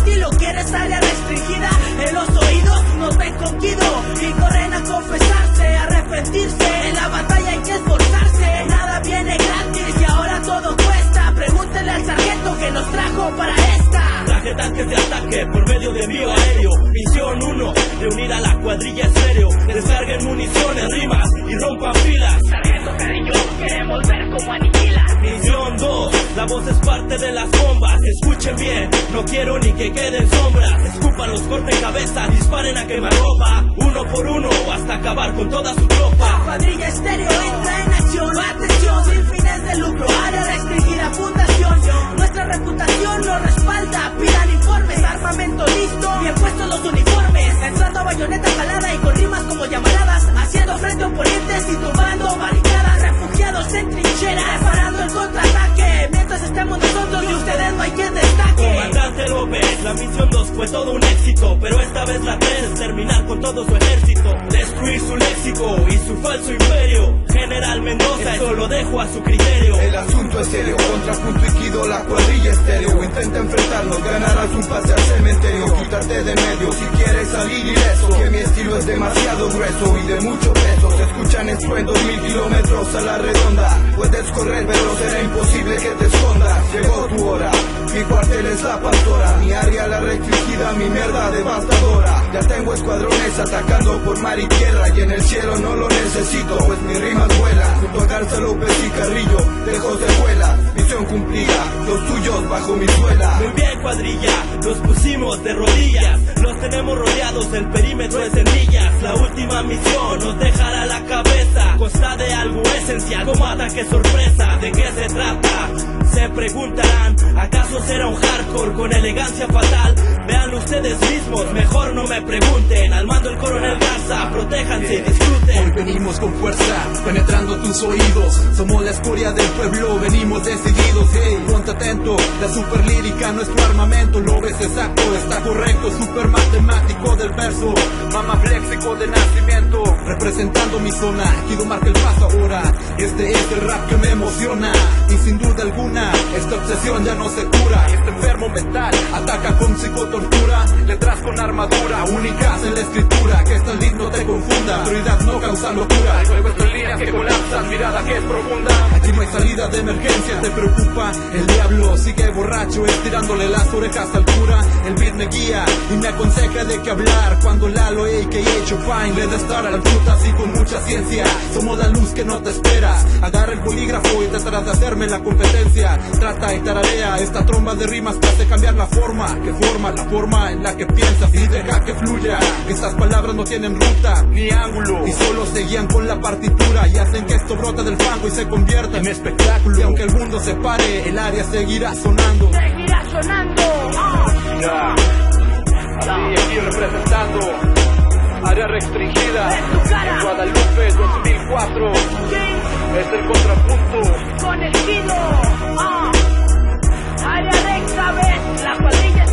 estilo, quieres área restringida. En los oídos nos ven con Guido y corren a confesarse, a arrepentirse. En la batalla hay que esforzarse, nada viene gratis y ahora todo cuesta. Pregúntele al sargento que nos trajo para esta. Traje tanques de ataque por medio de envío aéreo. Misión 1, reunir a la cuadrilla estéreo. Descarguen municiones, rimas y rompan filas. Sargento Carrillo, queremos ver cómo aniquila. Misión 2, la voz es parte de las bombas. Escuchen bien, no quiero ni que queden sombras. Escupan los corten cabeza, disparen a quemarropa. Uno por uno, hasta acabar con toda su tropa. Cuadrilla estéreo entra en acción. Atención, sin fines de lucro, área restringida, fundación. Nuestra reputación nos respalda. Pidan informes, armamento listo, bien puestos los uniformes. Entrando a bayoneta calada y con rimas como llamaradas. Haciendo frente a oponentes y tumbando barricadas. Refugiados en trincheras, preparando el contraataque. Mientras estemos nosotros y ustedes no hay quien destaque. Comandante López, la misión 2 fue todo un éxito, pero esta vez la 3 es terminar con todo su ejército. Destruir su léxico y su falso imperio. General Mendoza, eso lo dejo a su criterio. El asunto es serio, contrapunto y Guido, la cuadrilla estéreo. Intenta enfrentarnos, ganarás un pase al cementerio. Quítate de medio si quieres salir ileso, que mi estilo es demasiado grueso y de mucho peso. Se escuchan estruendos 1000 kilómetros a la redonda. Puedes correr pero será imposible que te escondas. Llegó tu hora, mi cuartel es la pastora. Mi área la restringida, mi mierda devastadora. Ya tengo escuadrones atacando por mar y tierra. Y en el cielo no lo necesito, pues mis rimas vuelan. Junto a Garza López y Carrillo, de José Juela. Misión cumplida, los tuyos bajo mi suela. Muy bien cuadrilla, los pusimos de rodillas. Los tenemos rodeados, el perímetro es en millas. La última misión nos dejará la cabeza. Consta de algo esencial como ataque sorpresa. ¿De qué se trata? Se preguntarán, ¿acaso será un hardcore con elegancia fatal? Véanlo ustedes mismos, mejor no me pregunten. Al mando el coronel Garza, protéjanse y disfruten. Hoy venimos con fuerza, penetrando tus oídos. Somos la escoria del pueblo, venimos decididos. Hey, ponte atento, la super lírica, nuestro armamento. Lo ves exacto, está correcto, super matemático del verso. Mama flexico de nacimiento, representando mi zona. Guido marca el paso ahora, este es el rap que me emociona. Y sin duda alguna, esta obsesión ya no se cura. Este enfermo mental ataca con psicotortura. Letras con armadura, únicas en la escritura. Que esta lead no te confunda, autoridad no causa locura. Juego en líneas que colapsan, mirada que es profunda. Aquí no hay salida de emergencia, te preocupa. El diablo sigue borracho, estirándole las orejas al cura. El beat me guía y me aconseja de qué hablar. Cuando Lalo, a.k.a. Chopin, le da estar a la fruta así con mucha ciencia. Somos la luz que no te esperas. Agarra el bolígrafo y tratarás de hacerme la competencia. Trata y tararea esta tromba de rimas que hace cambiar la forma. Que forma la forma en la que piensas y deja que fluya. Que estas palabras no tienen ruta ni ángulo y solo se guían con la partitura. Y hacen que esto brote del fango y se convierta en espectáculo. Y aunque el mundo se pare, el área seguirá sonando. Seguirá sonando. Ya, así aquí representando área restringida en Guadalupe 2004. Es el contrapunto Con el Guido. Área Rex, ¿sabes? La cuadrilla